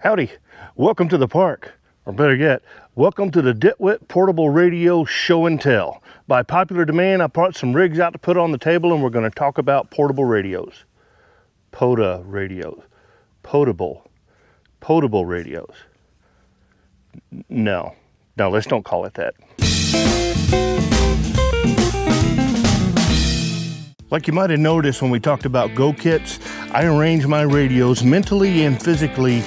Howdy, welcome to the park, or better yet, welcome to the DitWit Portable Radio Show and Tell. By popular demand, I brought some rigs out to put on the table, and we're going to talk about portable radios. POTA radios. Potable radios. No, let's don't call it that. Like you might have noticed when we talked about Go Kits, I arrange my radios mentally and physically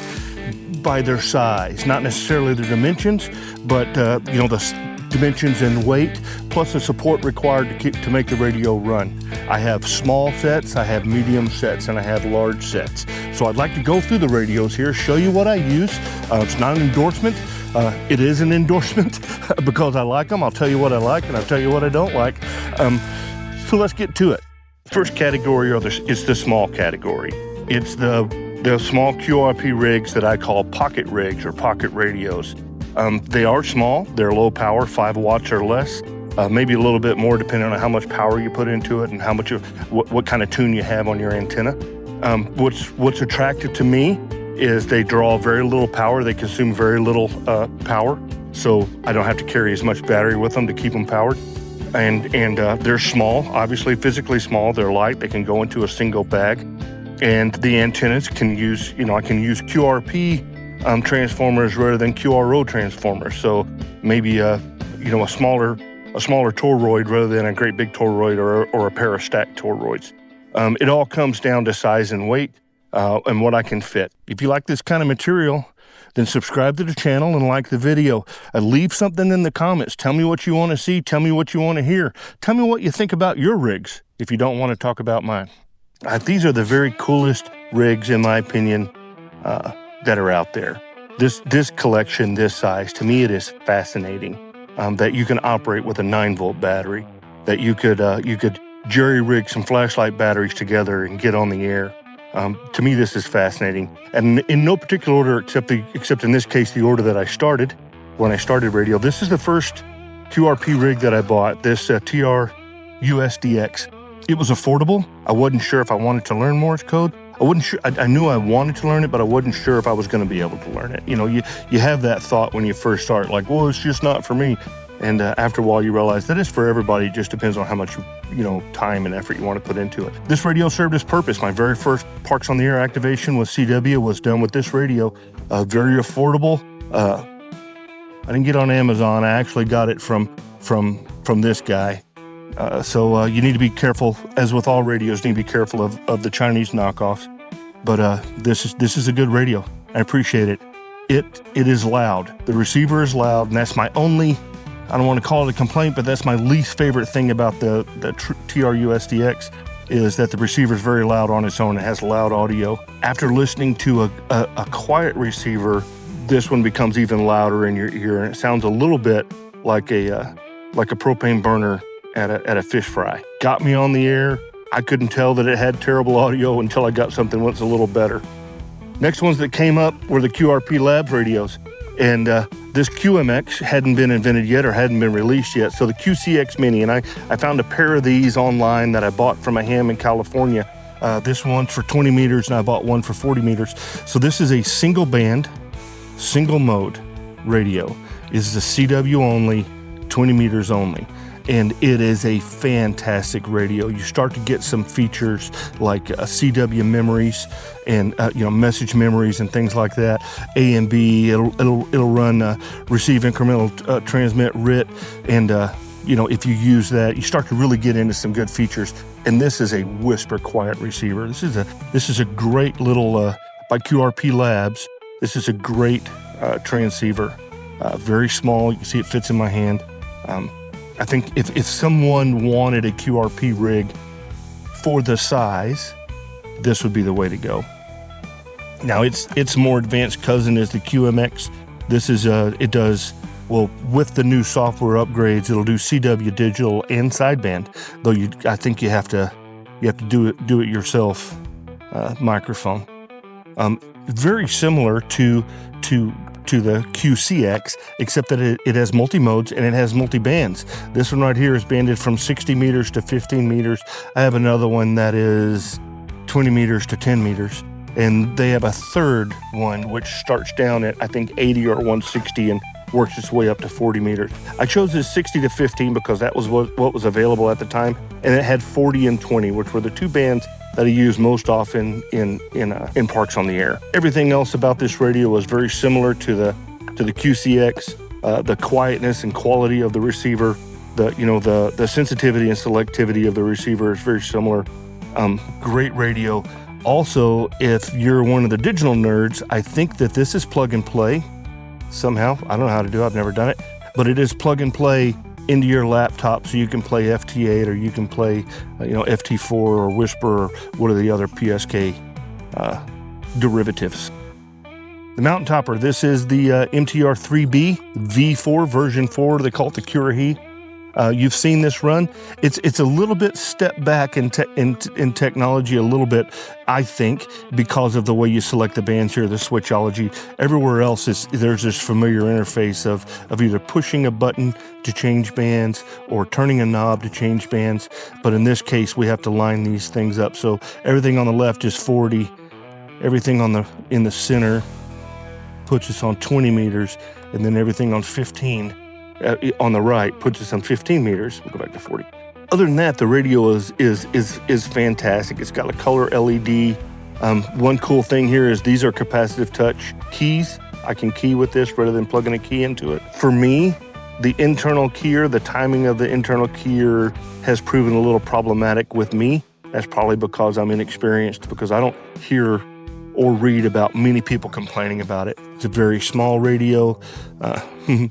by their size, not necessarily their dimensions, but the dimensions and weight, plus the support required to make the radio run. I have small sets, I have medium sets, and I have large sets. So I'd like to go through the radios here, show you what I use. It's not an endorsement. It is an endorsement because I like them. I'll tell you what I like and I'll tell you what I don't like. So let's get to it. First category is the small category. It's the small QRP rigs that I call pocket rigs or pocket radios. They are small, they're low power, 5 watts or less, maybe a little bit more depending on how much power you put into it and how much what kind of tune you have on your antenna. What's attractive to me is they draw very little power, they consume very little power, so I don't have to carry as much battery with them to keep them powered. And they're small, obviously physically small, they're light, they can go into a single bag. And the antennas can use, I can use QRP transformers rather than QRO transformers. So maybe a smaller toroid rather than a great big toroid or a pair of stacked toroids. It all comes down to size and weight and what I can fit. If you like this kind of material, then subscribe to the channel and like the video. Leave something in the comments. Tell me what you want to see. Tell me what you want to hear. Tell me what you think about your rigs if you don't want to talk about mine. These are the very coolest rigs, in my opinion, that are out there. This collection, this size, to me it is fascinating. That you can operate with a 9-volt battery. That you could jerry rig some flashlight batteries together and get on the air. To me, this is fascinating. And in no particular order, except in this case, the order that I started when I started radio. This is the first QRP rig that I bought. This TR-USDX. It was affordable. I wasn't sure if I wanted to learn Morse code. I knew I wanted to learn it, but I wasn't sure if I was going to be able to learn it. You have that thought when you first start, like, well, it's just not for me. And after a while, you realize that it's for everybody. It just depends on how much time and effort you want to put into it. This radio served its purpose. My very first Parks on the Air activation with CW was done with this radio. Very affordable. I didn't get it on Amazon. I actually got it from this guy. So you need to be careful, as with all radios, you need to be careful of the Chinese knockoffs. But this is a good radio. I appreciate it. It is loud. The receiver is loud, and that's my only, I don't want to call it a complaint, but that's my least favorite thing about the TR-USDX is that the receiver is very loud on its own. It has loud audio. After listening to a quiet receiver, this one becomes even louder in your ear, and it sounds a little bit like a propane burner at a fish fry. Got me on the air. I couldn't tell that it had terrible audio until I got something that's a little better. Next ones that came up were the QRP Labs radios. And this QMX hadn't been invented yet or hadn't been released yet. So the QCX Mini, and I found a pair of these online that I bought from a ham in California. This one's for 20 meters and I bought one for 40 meters. So this is a single band, single mode radio. This is a CW only, 20 meters only. And it is a fantastic radio. You start to get some features like CW memories and message memories and things like that. A and B. It'll run receive, incremental, transmit, RIT, and if you use that, you start to really get into some good features. And this is a whisper quiet receiver. This is a great little by QRP Labs. This is a great transceiver. Very small. You can see it fits in my hand. I think if someone wanted a QRP rig for the size, this would be the way to go. Now its more advanced cousin is the QMX. This is with the new software upgrades, it'll do CW digital and sideband. Though I think you have to do it yourself. Microphone. Very similar to the QCX, except that it has multi-modes and it has multi-bands. This one right here is banded from 60 meters to 15 meters. I have another one that is 20 meters to 10 meters. And they have a third one, which starts down at, I think, 80 or 160 and works its way up to 40 meters. I chose this 60 to 15 because that was what was available at the time. And it had 40 and 20, which were the two bands that I use most often in parks on the air. Everything else about this radio was very similar to the QCX. The quietness and quality of the receiver, the sensitivity and selectivity of the receiver is very similar. Great radio. Also, if you're one of the digital nerds, I think that this is plug and play somehow. I don't know how to do it. I've never done it, but it is plug and play into your laptop, so you can play FT8 or you can play, FT4 or Whisper or what are the other PSK derivatives. The Mountain Topper. This is the MTR 3B V4 version 4. They call it the QRO. You've seen this run. It's a little bit step back in technology a little bit, I think, because of the way you select the bands here, the switchology. Everywhere else, there's this familiar interface of either pushing a button to change bands or turning a knob to change bands. But in this case, we have to line these things up. So everything on the left is 40. Everything in the center puts us on 20 meters, and then everything on 15. On the right puts us on 15 meters. We'll go back to 40. Other than that, the radio is fantastic. It's got a color LED. One cool thing here is these are capacitive touch keys. I can key with this rather than plugging a key into it. For me, the internal keyer, the timing of the internal keyer has proven a little problematic with me. That's probably because I'm inexperienced, because I don't hear or read about many people complaining about it. It's a very small radio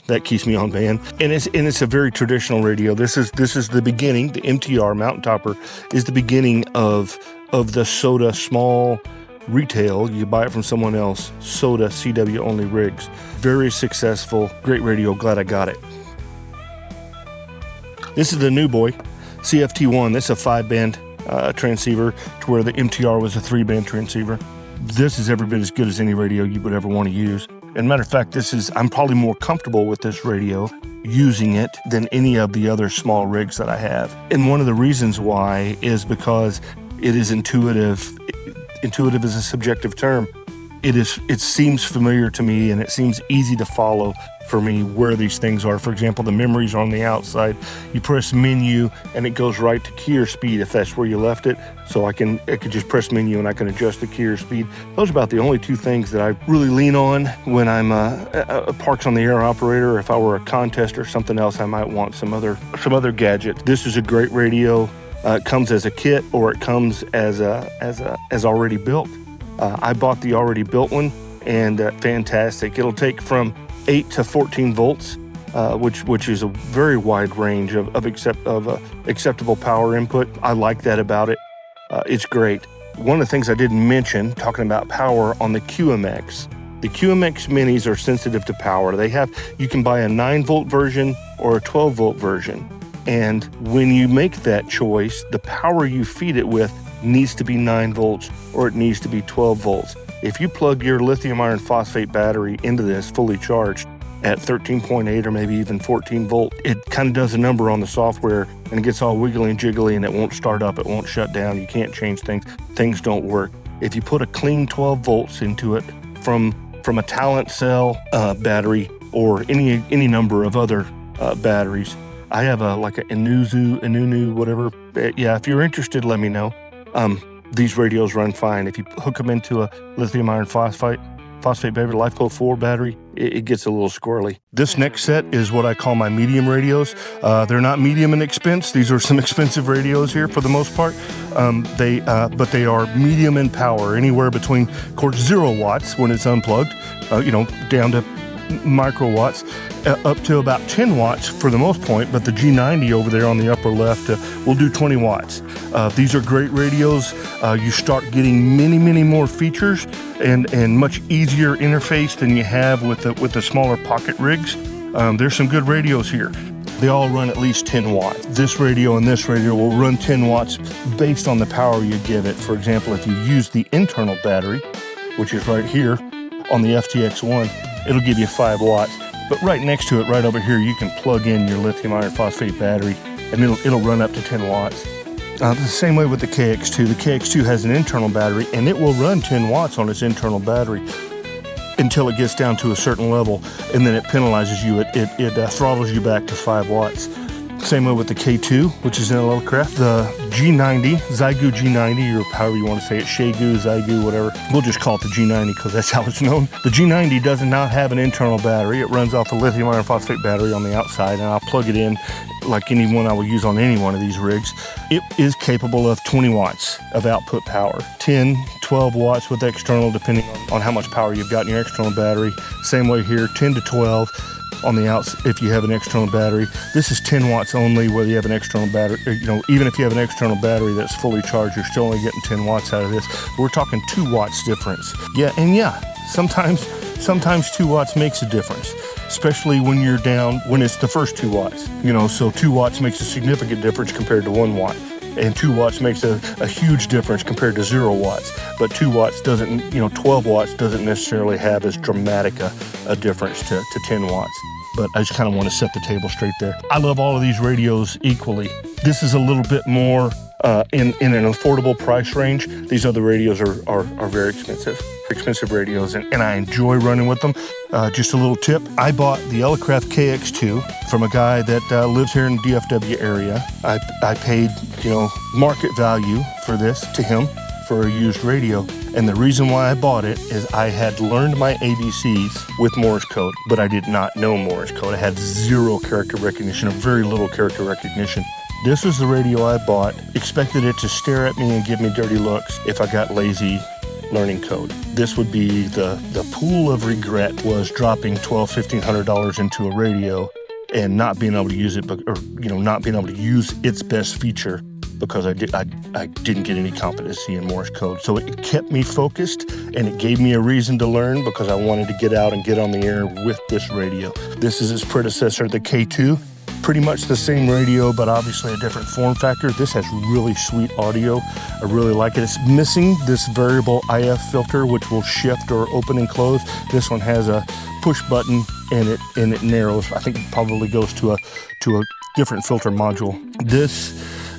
that keeps me on band, and it's a very traditional radio. This is the beginning. The MTR Mountain Topper is the beginning of the SOTA small retail. You buy it from someone else. SOTA CW only rigs. Very successful. Great radio. Glad I got it. This is the new boy, CFT1. This is a 5-band transceiver, to where the MTR was a 3-band transceiver. This is every bit as good as any radio you would ever want to use. And matter of fact, I'm probably more comfortable with this radio using it than any of the other small rigs that I have. And one of the reasons why is because it is intuitive. Intuitive is a subjective term. It seems familiar to me, and it seems easy to follow for me where these things are. For example, the memories are on the outside. You press menu and it goes right to keyer speed if that's where you left it. So I could just press menu and I can adjust the keyer speed. Those are about the only two things that I really lean on when I'm a parks on the air operator. If I were a contest or something else, I might want some other gadget. This is a great radio. It comes as a kit, or it comes as already built. I bought the already built one, and fantastic. It'll take from 8 to 14 volts, which is a very wide range of acceptable power input. I like that about it. It's great. One of the things I didn't mention, talking about power, on the QMX. The QMX minis are sensitive to power. You can buy a 9-volt version or a 12-volt version. And when you make that choice, the power you feed it with needs to be 9 volts or it needs to be 12 volts. If you plug your lithium iron phosphate battery into this fully charged at 13.8 or maybe even 14 volt, it kind of does a number on the software and it gets all wiggly and jiggly, and it won't start up, it won't shut down, you can't change things don't work. If you put a clean 12 volts into it from a Talent Cell battery or any number of other batteries, I have a Inunu, whatever. Yeah, if you're interested, let me know. These radios run fine. If you hook them into a lithium iron phosphate battery, LiFePO 4 battery, it gets a little squirrely. This next set is what I call my medium radios. They're not medium in expense. These are some expensive radios here for the most part. But they are medium in power, anywhere between, of course, 0 watts when it's unplugged, down to microwatts, up to about 10 watts for the most point, but the G90 over there on the upper left will do 20 watts. These are great radios. You start getting many more features and much easier interface than you have with the smaller pocket rigs. There's some good radios here. They all run at least 10 watts. This radio and this radio will run 10 watts based on the power you give it. For example, if you use the internal battery, which is right here on the FTX1, it'll give you 5 watts. But right next to it, right over here, you can plug in your lithium iron phosphate battery, and it'll run up to 10 watts. The same way with the KX2. The KX2 has an internal battery, and it will run 10 watts on its internal battery until it gets down to a certain level, and then it penalizes you. It throttles you back to 5 watts. Same way with the K2, which is in a aircraft. The G90, Xiegu G90, or however you want to say it, Xiegu, Xiegu, whatever. We'll just call it the G90 because that's how it's known. The G90 does not have an internal battery. It runs off a lithium iron phosphate battery on the outside, and I'll plug it in like any one I will use on any one of these rigs. It is capable of 20 watts of output power, 10, 12 watts with external, depending on how much power you've got in your external battery. Same way here, 10 to 12 on the outs if you have an external battery. This is 10 watts only, whether you have an external battery, even if you have an external battery that's fully charged, you're still only getting 10 watts out of this. We're talking 2 watts difference. Sometimes 2 watts makes a difference, especially when you're down, when it's the first 2 watts. So 2 watts makes a significant difference compared to 1 watt. And 2 watts makes a huge difference compared to 0 watts. But 2 watts doesn't, 12 watts doesn't necessarily have as dramatic a difference to 10 watts. But I just kind of want to set the table straight there. I love all of these radios equally. This is a little bit more in an affordable price range. These other radios are very expensive radios, and I enjoy running with them. Just a little tip, I bought the Elecraft KX2 from a guy that lives here in the DFW area. I paid, market value for this to him for a used radio. And the reason why I bought it is I had learned my ABCs with Morse code, but I did not know Morse code. I had 0 character recognition, or very little character recognition. This was the radio I bought, expected it to stare at me and give me dirty looks if I got lazy learning code. This would be the pool of regret, was dropping $1,200, $1,500 into a radio and not being able to use it, not being able to use its best feature because I didn't get any competency in Morse code. So it kept me focused, and it gave me a reason to learn because I wanted to get out and get on the air with this radio. This is its predecessor, the K2. Pretty much the same radio, but obviously a different form factor. This has really sweet audio. I really like it. It's missing this variable IF filter, which will shift or open and close. This one has a push button, and it narrows. I think it probably goes to a different filter module. This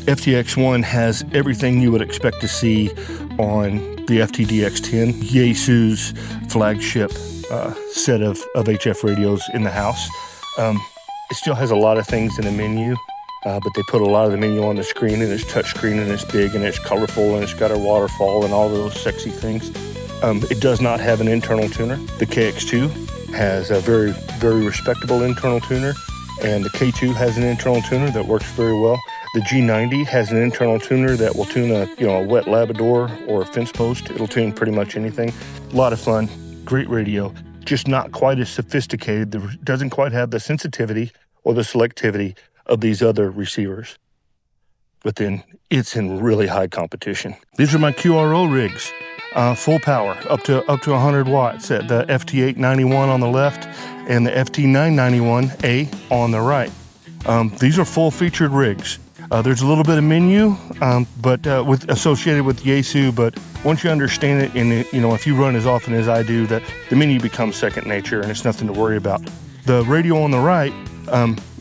FTX1 has everything you would expect to see on the FTDX10, Yaesu's flagship set of HF radios in the house. It still has a lot of things in the menu, but they put a lot of the menu on the screen, and it's touchscreen, and it's big, and it's colorful, and it's got a waterfall and all those sexy things. It does not have an internal tuner. The KX2 has a very, very respectable internal tuner, and the K2 has an internal tuner that works very well. The G90 has an internal tuner that will tune a wet Labrador or a fence post. It'll tune pretty much anything. A lot of fun, great radio. Just not quite as sophisticated. It doesn't quite have the sensitivity or the selectivity of these other receivers. But then it's in really high competition. These are my QRO rigs, full power, up to 100 watts at the FT891 on the left and the FT991A on the right. These are full featured rigs. There's a little bit of menu, but associated with Yaesu. But once you understand it, and if you run as often as I do, that the menu becomes second nature, and it's nothing to worry about. The radio on the right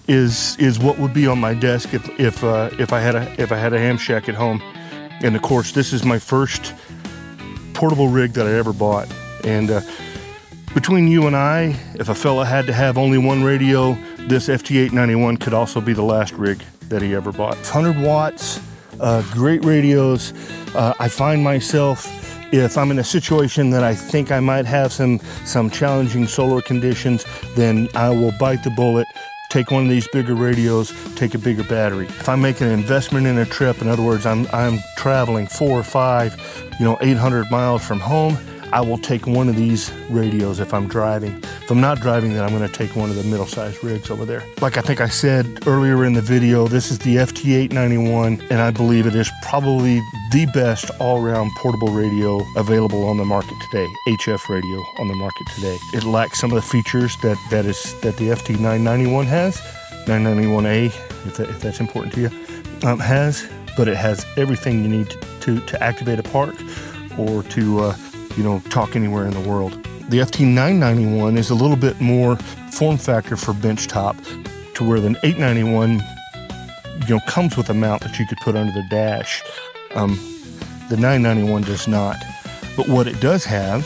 is what would be on my desk if I had a ham shack at home. And of course, this is my first portable rig that I ever bought. And between you and I, if a fella had to have only one radio, this FT891 could also be the last rig that he ever bought. 100 watts, great radios. I find myself, if I'm in a situation that I think I might have some challenging solar conditions, then I will bite the bullet, take one of these bigger radios, take a bigger battery. If I'm making an investment in a trip, in other words, I'm traveling 4 or 5, 800 miles from home, I will take one of these radios if I'm driving. If I'm not driving, then I'm going to take one of the middle-sized rigs over there. Like I think I said earlier in the video, this is the FT891, and I believe it is probably the best all-around portable radio available on the market today, HF radio on the market today. It lacks some of the features that the FT991 has, 991A, if that's important to you, has, but it has everything you need to activate a park or to talk anywhere in the world. The FT991 is a little bit more form factor for benchtop, to where the 891 comes with a mount that you could put under the dash. The 991 does not. But what it does have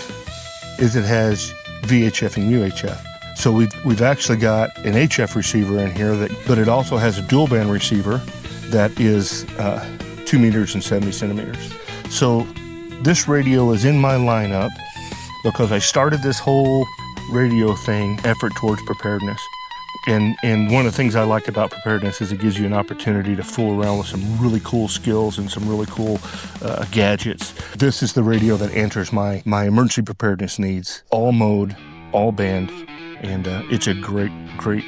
is it has VHF and UHF. So we've actually got an HF receiver in here, but it also has a dual band receiver that is 2 meters and 70 centimeters. So this radio is in my lineup because I started this whole radio thing effort towards preparedness. And one of the things I like about preparedness is it gives you an opportunity to fool around with some really cool skills and some really cool gadgets. This is the radio that answers my emergency preparedness needs. All mode, all band, and it's a great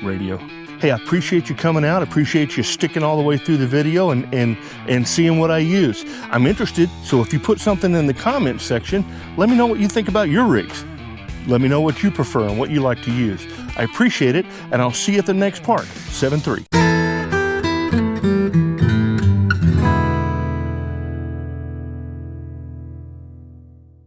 radio. Hey, I appreciate you coming out. I appreciate you sticking all the way through the video and seeing what I use. I'm interested, so if you put something in the comments section, let me know what you think about your rigs. Let me know what you prefer and what you like to use. I appreciate it, and I'll see you at the next part. 7-3.